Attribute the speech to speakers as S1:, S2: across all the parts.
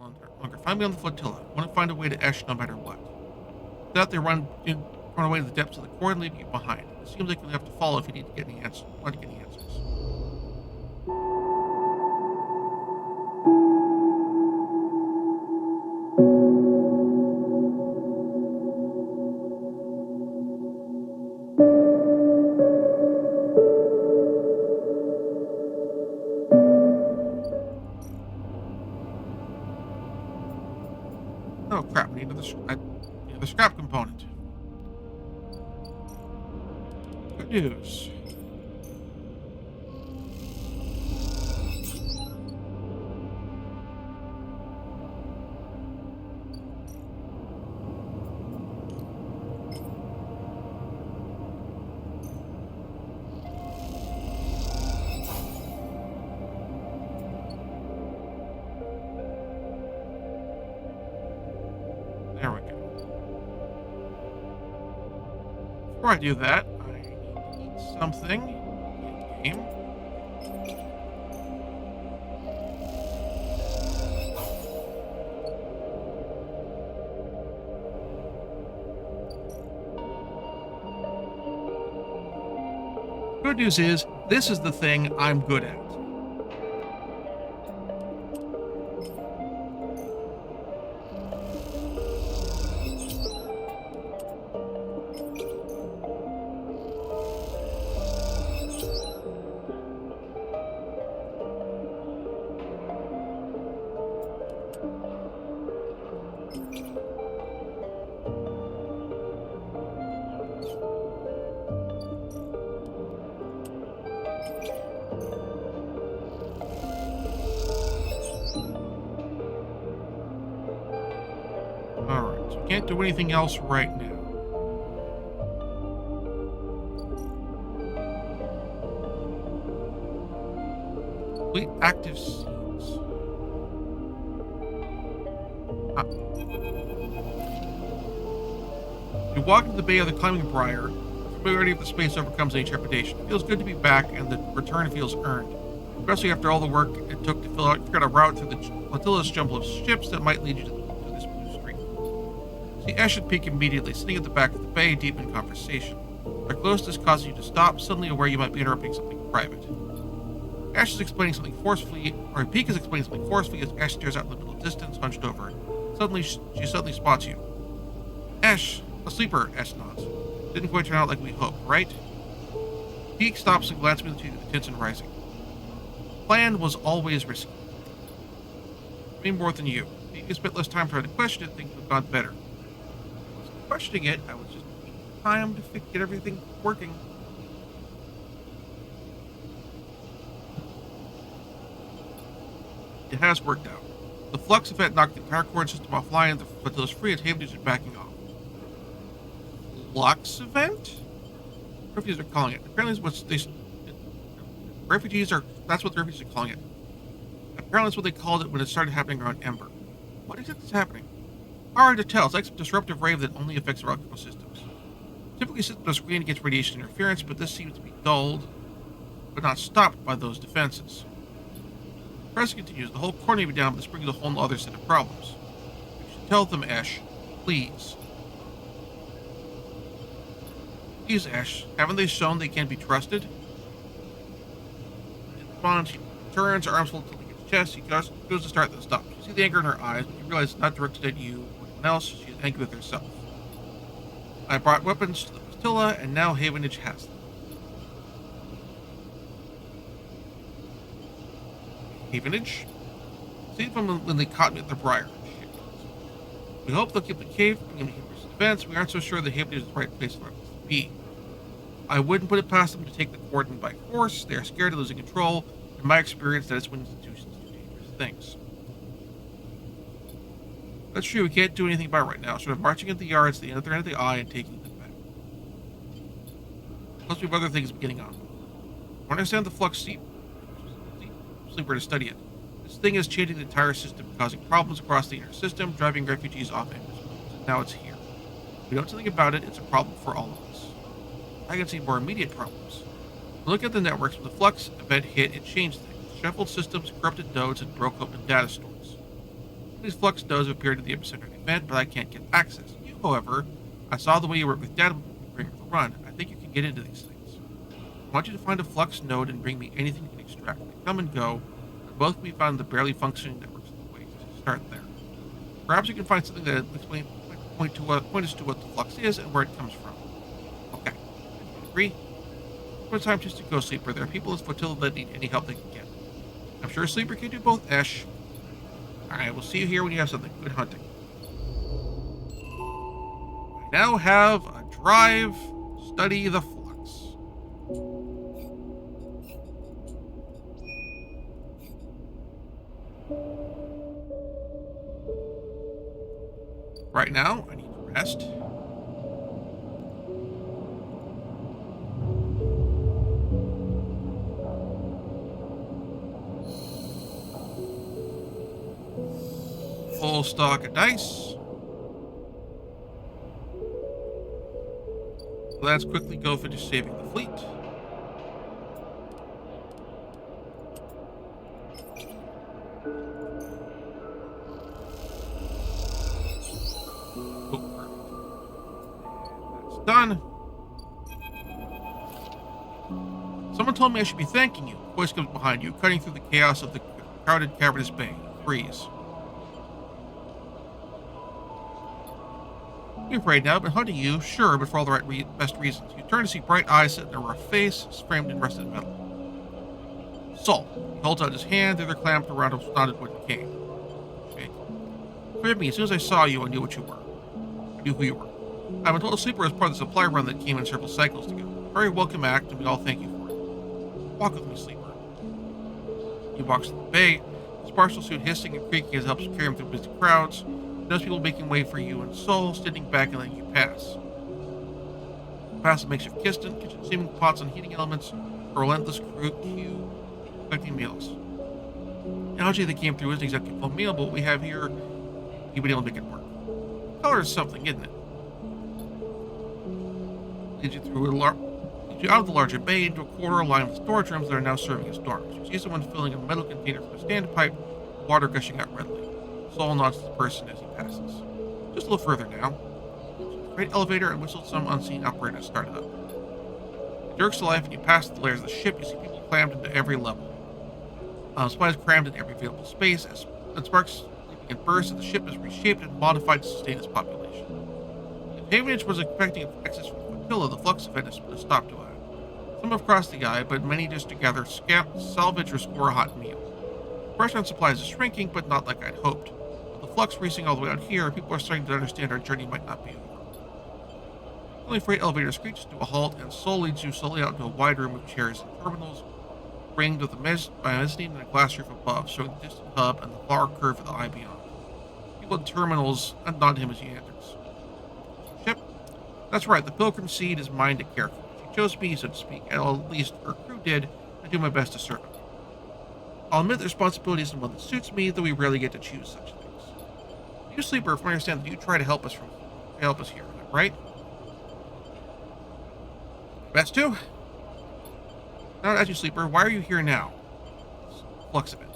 S1: longer. Find me on the flotilla. I want to find a way to Esh no matter what. Without they run away to the depths of the core and leave you behind. It seems like you have to follow if you need to get any answers. Want to get any answers. Oh crap! I need another scrap component. Good news. There we go. Before I do that, I need to eat something in game. Good news is, this is the thing I'm good at. Alright, so can't do anything else right now. Complete active scenes. You walk into the bay of the Climbing Briar. The familiarity of the space overcomes any trepidation. It feels good to be back, and the return feels earned. Especially after all the work it took to figure out a route through the flotilla's jumble of ships that might lead you to this blue stream. See Ash and Peak immediately, sitting at the back of the bay, deep in conversation. Their closeness causes you to stop, suddenly aware you might be interrupting something private. Ash is explaining something forcefully, or Peak is explaining something forcefully as Ash stares out in the middle distance, hunched over. Suddenly, she suddenly spots you. Ash, a sleeper, Ash nods. Didn't quite turn out like we hoped, right? Peak stops and glances between the tension rising. Plan was always risky. Me more than you. If you spent less time trying to question it, things would have gone better. I wasn't questioning it, I was just taking time to get everything working. It has worked out. The flux event knocked the entire cord system offline, and the flotilla's free as Haven are backing off. Flux event? Refugees are calling it. Apparently, it's what that's what the refugees are calling it. Apparently, that's what they called it when it started happening around Ember. What exactly is happening? Hard to tell. It's like some disruptive wave that only affects electrical systems. Typically, systems are screened against radiation interference, but this seems to be dulled, but not stopped by those defenses. The press continues. The whole core may be down, but this brings a whole other set of problems. You should tell them, Ash. Please. Please, Ash. Haven't they shown they can be trusted? In response, she turns, her arms full tilting his chest. She goes to start, then stops. You see the anger in her eyes, but you realize it's not directed at you or anyone else. She is angry with herself. I brought weapons to the flotilla, and now Havenage has them. Havenage? See from when they caught me at the Briar. We hope they'll keep the cave, bring him to defense. We aren't so sure that Havenage is the right place for us to be. I wouldn't put it past them to take the coordinate by force. They are scared of losing control. In my experience, that is when institutions do dangerous things. That's true, we can't do anything about it right now, so we're marching into the yards, the other end of the eye, and taking them back. Plus, we have other things beginning on. I understand the flux sleeper to study it. This thing is changing the entire system, causing problems across the inner system, driving refugees off Amos. Now it's here. If we don't do something about it, it's a problem for all of us. I can see more immediate problems. Look at the networks. When the flux event hit, it changed things. Shuffled systems, corrupted nodes, and broke open data stores. These flux nodes have appeared in the epicenter of the event, but I can't get access. You, however, I saw the way you work with data during the run. I think you can get into these things. I want you to find a flux node and bring me anything you can extract. They come and go, and both can be found in the barely functioning networks of the waste. Start there. Perhaps you can find something that point us to what the flux is and where it comes from. Okay. You agree? One time just to go, Sleeper. There are people in this flotilla that need any help they can get. I'm sure Sleeper can do both, Esh. Alright, we'll see you here when you have something. Good hunting. I now have a drive. Study the flux. Right now, I need to rest. Full stock of dice. Let's quickly go finish saving the fleet. Done. Someone told me I should be thanking you. A voice comes behind you, cutting through the chaos of the crowded, cavernous bay. Freeze. You're afraid now, but hunting you, sure, but for all the best reasons. You turn to see bright eyes set in a rough face, framed in rusted metal. Salt. He holds out his hand, the other clamped around a knotted wooden cane. Shake. Forgive me, as soon as I saw you, I knew what you were. I knew who you were. I've been told a Sleeper as part of the supply run that came in several cycles ago. A very welcome act, and we all thank you for it. Walk with me, Sleeper. He walks through the bay, his partial suit hissing and creaking as it helps carry him through busy crowds. Those people making way for you and Soul, standing back and letting you pass. Past a makeshift kitchen, steaming pots and heating elements, a relentless queue collecting meals. The algae that came through isn't exactly a full meal, but what we have here, you've been able to make it work. Color is something, isn't it? Leads you out of the larger bay into a corridor lined with storage rooms that are now serving as dorms. You see someone filling a metal container from a standpipe, water gushing out readily. Saul nods to the person as he passes. Just a little further now. Great elevator and whistled some unseen operator to start it up. It jerks to life and you pass the layers of the ship. You see people crammed into every level. Supplies crammed in every available space as sparks leaping in bursts, and the ship is reshaped and modified to sustain its population. If Havenage was expecting access from the flotilla, the flux event has put a stop to it. Some have crossed the eye, but many just to gather scamp, salvage, or score a hot meal. Pressure on supplies is shrinking, but not like I'd hoped. With the flux racing all the way out here, people are starting to understand our journey might not be over. The only freight elevator screeches to a halt, and Soul leads you slowly out into a wide room of chairs and terminals, ringed with by a mezzanine and a glass roof above, showing the distant hub and the far curve of the eye beyond. People in terminals nod to him as he enters. Ship? That's right, the Pilgrim Seed is mine to care for. She chose me, so to speak, and at least her crew did. I do my best to serve it. I'll admit the responsibility isn't one that suits me, though we rarely get to choose such things. You, Sleeper, from what I understand, that you try to help us here, right? Best to? Now to ask you, Sleeper, why are you here now? Flux event.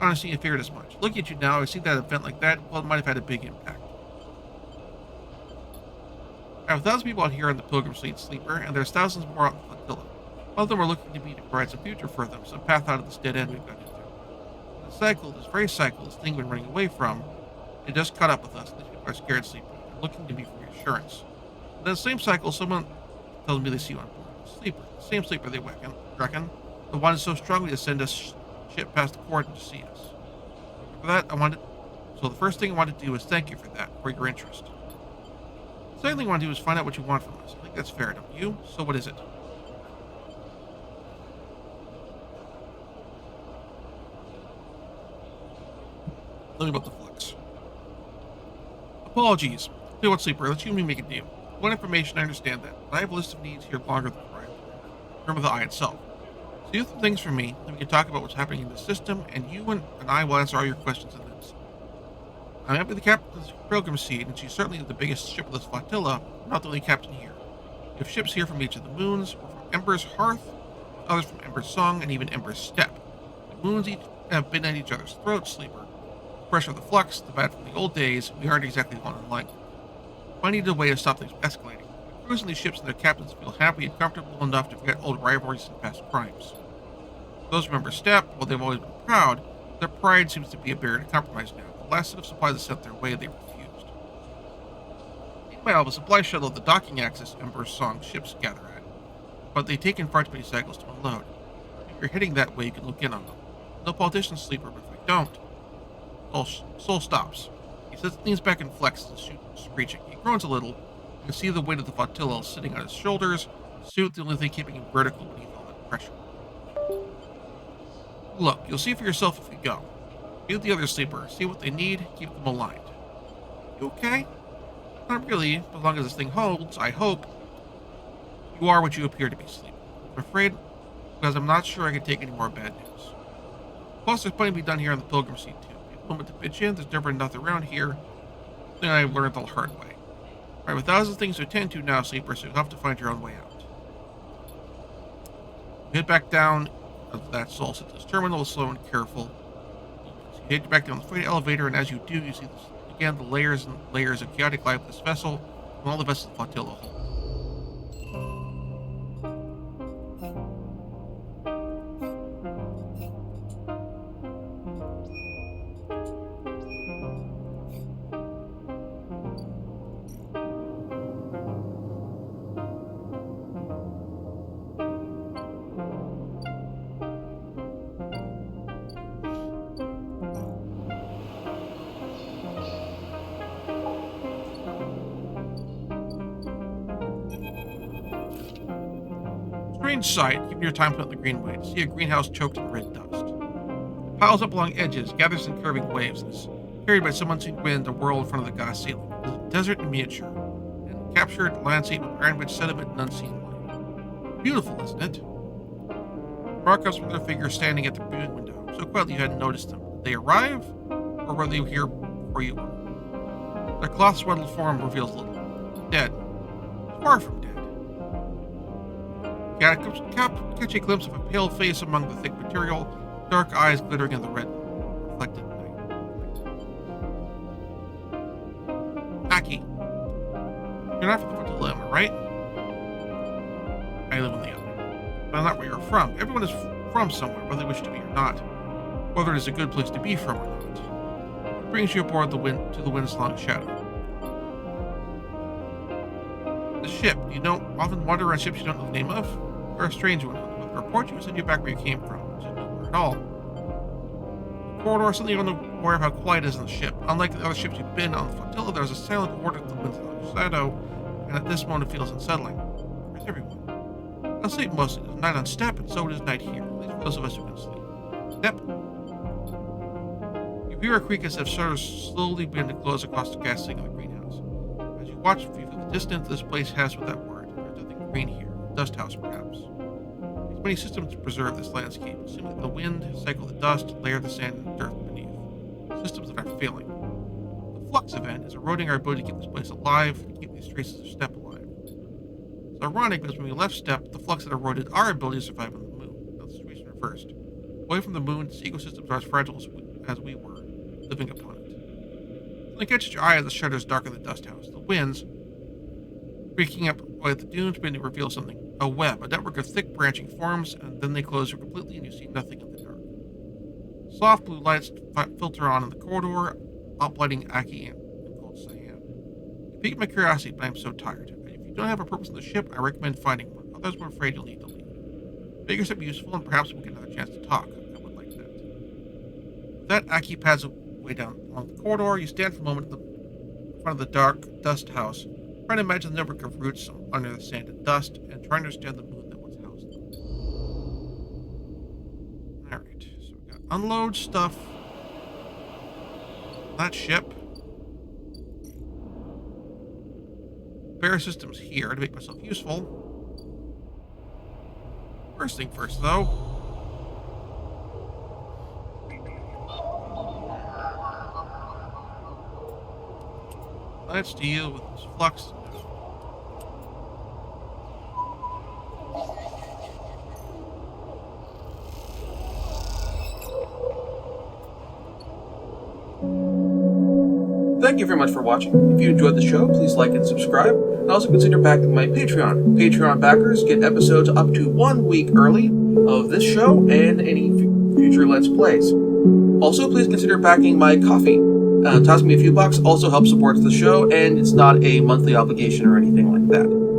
S1: Honestly, I figured as much. Looking at you now, I see that event like that, well, it might have had a big impact. I have thousands of people out here on the Pilgrim Fleet, Sleeper, and there's thousands more out in the flotilla. All of them are looking to me to provide some future for them, some path out of this dead end we've got into. The cycle, this very cycle, this thing we've been running away from, it just caught up with us. These people are scared, Sleeper. They're looking to me for reassurance. And then the same cycle, someone tells me they see you on board. Sleeper. The same Sleeper they reckon. The one is so strongly to send us ship past the coordinate to see us. For that, so the first thing I wanted to do is thank you for that, for your interest. The second thing I want to do is find out what you want from us. I think that's fair, don't you? So what is it? Tell me about the flux. Apologies. Tell you what, Sleeper, let's you and me make a deal. One information, I understand that, but I have a list of needs here longer than the term of the eye itself. So do some things for me, then we can talk about what's happening in the system, and you and I will answer all your questions in this. I'm happy the captain of the Pilgrim Seed, and she's certainly the biggest ship of this flotilla, not the only captain here. We have ships here from each of the moons, or from Ember's Hearth, others from Ember's Song, and even Ember's Step. The moons each have been at each other's throats, Sleeper. Pressure of the flux, the bad from the old days, we aren't exactly one in line. I needed a way to stop things from escalating. The crews in these ships and their captains feel happy and comfortable enough to forget old rivalries and past crimes. Those remember Step, while they've always been proud, their pride seems to be a barrier to compromise now. The last set of supplies is sent their way, they refused. Meanwhile, the supply shuttle at the docking axis Ember's Song ships gather at, but they take in far too many cycles to unload. If you're heading that way, you can look in on them. No politician sleeper, but if I don't, Soul stops. He leans back and flexes, his suit screeching. He groans a little. You can see the weight of the flotilla sitting on his shoulders, the suit the only thing keeping him vertical beneath all that pressure. Look, you'll see for yourself if we go. Meet the other sleeper, see what they need, keep them aligned. You okay? Not really, but as long as this thing holds, I hope. You are what you appear to be, sleep. I'm afraid, because I'm not sure I can take any more bad news. Plus, there's plenty to be done here on the Pilgrim Seat, too. Moment to pitch in, there's never enough around here. Then I learned the hard way. Alright, with thousands of things to attend to now, sleeper, so you'll have to find your own way out. You head back down that Soul Systems terminal, slow and careful. So you head back down the freight elevator, and as you do, you see again the layers and layers of chaotic life of this vessel, and all the vessels of the flotilla hold. Strange sight, given your time put in the greenway, to see a greenhouse choked in red dust. It piles up along edges, gathers in curving waves, and is carried by some unseen wind to whirl in front of the glass ceiling. It is a desert in miniature, and captured landscape with iron-rich sediment and unseen light. Beautiful, isn't it? Markups from their figures standing at the viewing window, so quietly you hadn't noticed them. Did they arrive, or were they here before you were? Their cloth-swaddled form reveals little. Dead. Far from dead. Catch a glimpse of a pale face among the thick material, dark eyes glittering in the red reflected night. Aki, you're not from the flotilla, am I right? I live in the other. But I'm not where you're from. Everyone is from somewhere, whether they wish to be or not. Whether it is a good place to be from or not. It brings you aboard the wind to the wind's long shadow. The ship. You don't often wonder around ships you don't know the name of? You're a stranger one. With the report, you send you back where you came from, which is nowhere at all. The corridor, suddenly you're unaware of how quiet it is on the ship. Unlike the other ships you've been on the flotilla, there's a silent order to the wind's long shadow, and at this moment it feels unsettling. Where's everyone? Asleep mostly. There's night on Step, and so it is night here, at least for those of us who can sleep. Step. You hear a creak as if shutters slowly begin to close across the gas ceiling of the greenhouse. As you watch, you feel the distance this place has with that word. There's nothing green here. Dust house, perhaps. There's many systems to preserve this landscape. Simply the wind, cycle the dust, layer the sand and dirt beneath. Systems that are failing. The flux event is eroding our ability to keep this place alive and keep these traces of Step alive. It's ironic because when we left Step, the flux had eroded our ability to survive on the moon. Now the situation reversed. Away from the moon, its ecosystems are as fragile as we were, living upon it. Something catches your eye as the shutters darken the dust house. The winds, breaking up at the dunes, begin to reveal something. A web, a network of thick branching forms, and then they close completely and you see nothing in the dark. Soft blue lights filter on in the corridor, uplighting Aki and cold cyan. You piqued my curiosity, but I'm so tired. If you don't have a purpose on the ship, I recommend finding one. Otherwise, we're afraid you'll need to leave. Make yourself useful, and perhaps we'll get another chance to talk. I would like that. With that, Aki pads way down along the corridor. You stand for a moment in front of the dark dust house, trying to imagine the network of roots under the sand and dust, and trying to understand the moon that once housed them. Alright, so we got unload stuff. That ship. Repair systems here to make myself useful. First thing first, though. Let's deal with this flux.
S2: Thank you very much for watching. If you enjoyed the show, please like and subscribe, and also consider backing my Patreon. Patreon backers get episodes up to 1 week early of this show and any future Let's Plays. Also, please consider backing my Ko-fi. Toss me a few bucks also helps support the show, and it's not a monthly obligation or anything like that.